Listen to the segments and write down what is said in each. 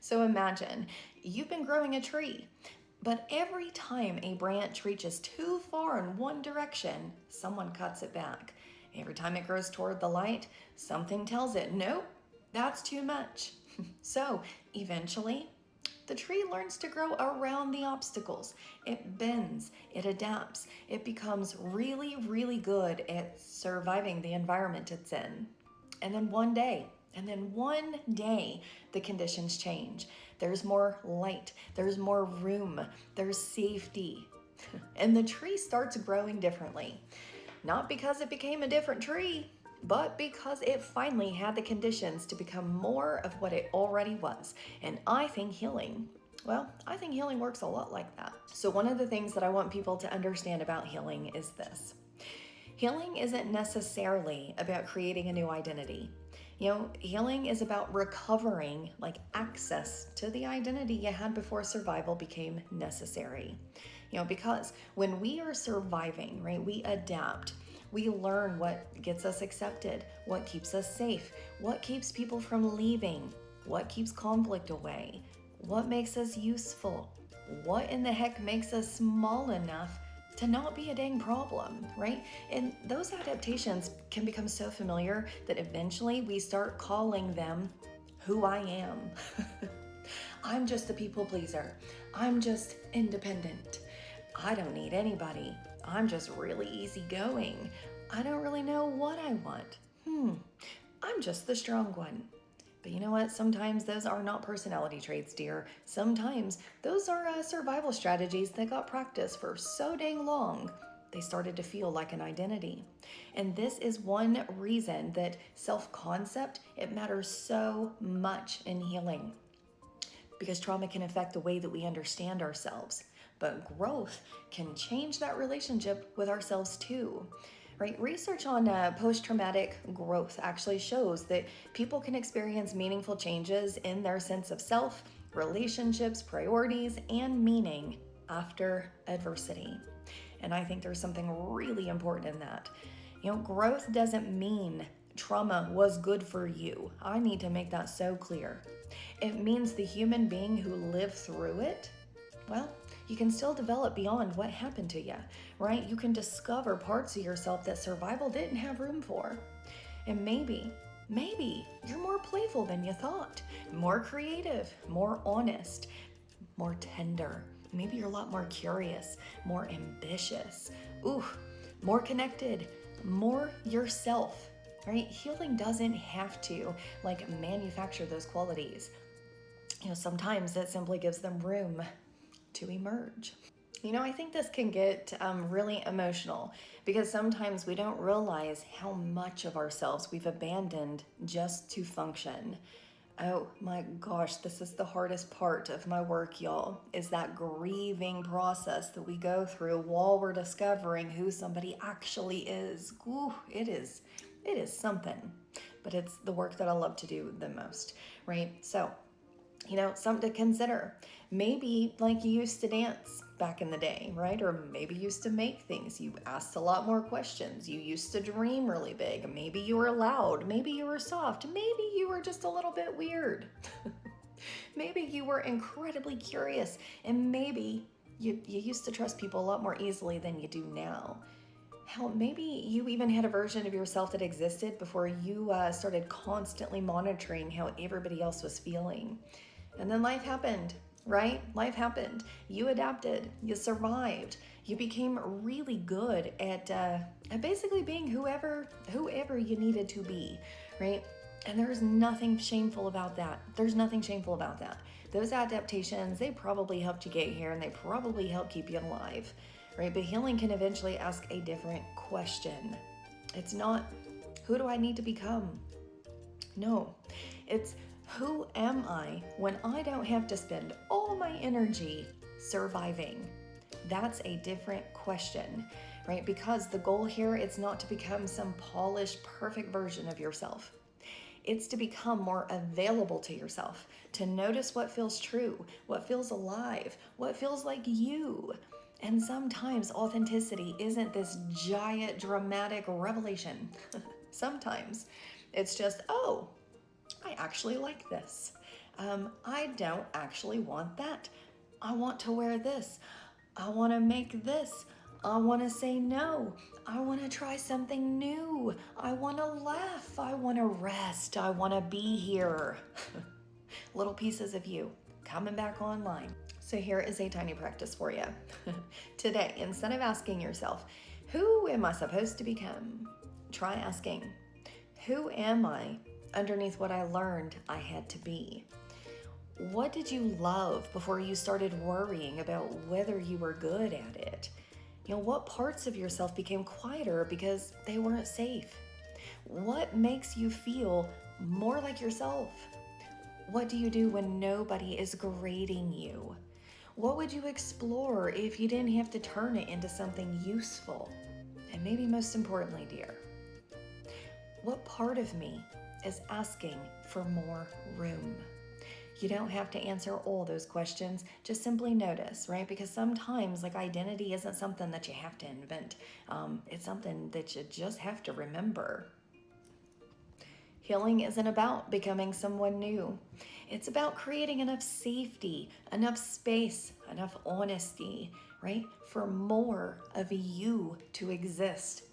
So imagine you've been growing a tree, but every time a branch reaches too far in one direction, someone cuts it back. Every time it grows toward the light, something tells it, nope, that's too much. So eventually, the tree learns to grow around the obstacles. It bends, it adapts, it becomes really, really good at surviving the environment it's in. And then one day, the conditions change. There's more light, there's more room, there's safety. And the tree starts growing differently. Not because it became a different tree, but because it finally had the conditions to become more of what it already was. And I think healing works a lot like that. So one of the things that I want people to understand about healing is this. Healing isn't necessarily about creating a new identity. Healing is about recovering access to the identity you had before survival became necessary. Because when we are surviving, right, we adapt. We learn what gets us accepted, what keeps us safe, what keeps people from leaving, what keeps conflict away, what makes us useful, what in the heck makes us small enough to not be a dang problem, right? And those adaptations can become so familiar that eventually we start calling them who I am. I'm just a people pleaser. I'm just independent. I don't need anybody. I'm just really easygoing. I don't really know what I want. I'm just the strong one. But you know what? Sometimes those are not personality traits, dear. Sometimes those are survival strategies that got practiced for so dang long, they started to feel like an identity. And this is one reason that self-concept, it matters so much in healing. Because trauma can affect the way that we understand ourselves. But growth can change that relationship with ourselves too. Right? Research on post-traumatic growth actually shows that people can experience meaningful changes in their sense of self, relationships, priorities, and meaning after adversity. And I think there's something really important in that. Growth doesn't mean trauma was good for you. I need to make that so clear. It means the human being who lived through it, well, you can still develop beyond what happened to you, right? You can discover parts of yourself that survival didn't have room for. And maybe you're more playful than you thought, more creative, more honest, more tender. Maybe you're a lot more curious, more ambitious, more connected, more yourself, right? Healing doesn't have to manufacture those qualities. Sometimes it simply gives them room to emerge. I think this can get really emotional because sometimes we don't realize how much of ourselves we've abandoned just to function. Oh my gosh, this is the hardest part of my work, y'all, is that grieving process that we go through while we're discovering who somebody actually is. It is something, but it's the work that I love to do the most, right? So, something to consider. Maybe you used to dance back in the day, right? Or maybe you used to make things. You asked a lot more questions. You used to dream really big. Maybe you were loud. Maybe you were soft. Maybe you were just a little bit weird. Maybe you were incredibly curious. And maybe you used to trust people a lot more easily than you do now. Hell, maybe you even had a version of yourself that existed before you started constantly monitoring how everybody else was feeling. And then life happened, right? Life happened. You adapted. You survived. You became really good at basically being whoever you needed to be, right? And there's nothing shameful about that. Those adaptations, they probably helped you get here and they probably helped keep you alive, right? But healing can eventually ask a different question. It's not, who do I need to become? No, it's, who am I when I don't have to spend all my energy surviving? That's a different question, right? Because the goal here, it's not to become some polished, perfect version of yourself. It's to become more available to yourself, to notice what feels true, what feels alive, what feels like you. And sometimes authenticity isn't this giant, dramatic revelation. Sometimes it's just, oh, I actually like this. I don't actually want that. I want to wear this. I want to make this. I want to say no. I want to try something new. I want to laugh. I want to rest. I want to be here. Little pieces of you coming back online. So here is a tiny practice for you. Today, instead of asking yourself, who am I supposed to become? Try asking, who am I underneath what I learned I had to be? What did you love before you started worrying about whether you were good at it? What parts of yourself became quieter because they weren't safe? What makes you feel more like yourself? What do you do when nobody is grading you? What would you explore if you didn't have to turn it into something useful? And maybe most importantly, dear, what part of me is asking for more room? You don't have to answer all those questions, just simply notice, right? Because sometimes identity isn't something that you have to invent. It's something that you just have to remember. Healing isn't about becoming someone new. It's about creating enough safety, enough space, enough honesty, right? For more of you to exist.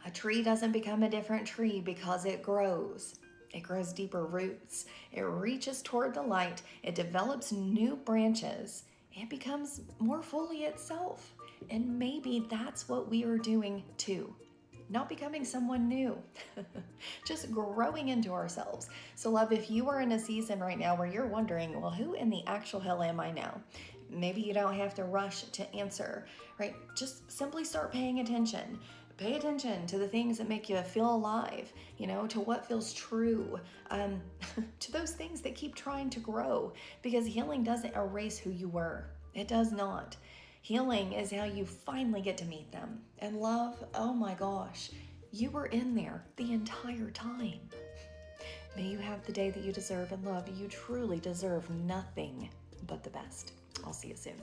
A tree doesn't become a different tree because it grows. It grows deeper roots. It reaches toward the light. It develops new branches. It becomes more fully itself. And maybe that's what we are doing too. Not becoming someone new, just growing into ourselves. So love, if you are in a season right now where you're wondering, well, who in the actual hell am I now? Maybe you don't have to rush to answer, right? Just simply start paying attention. Pay attention to the things that make you feel alive, to what feels true, to those things that keep trying to grow, because healing doesn't erase who you were. It does not. Healing is how you finally get to meet them. And love, oh my gosh, you were in there the entire time. May you have the day that you deserve, and love, you truly deserve nothing but the best. I'll see you soon.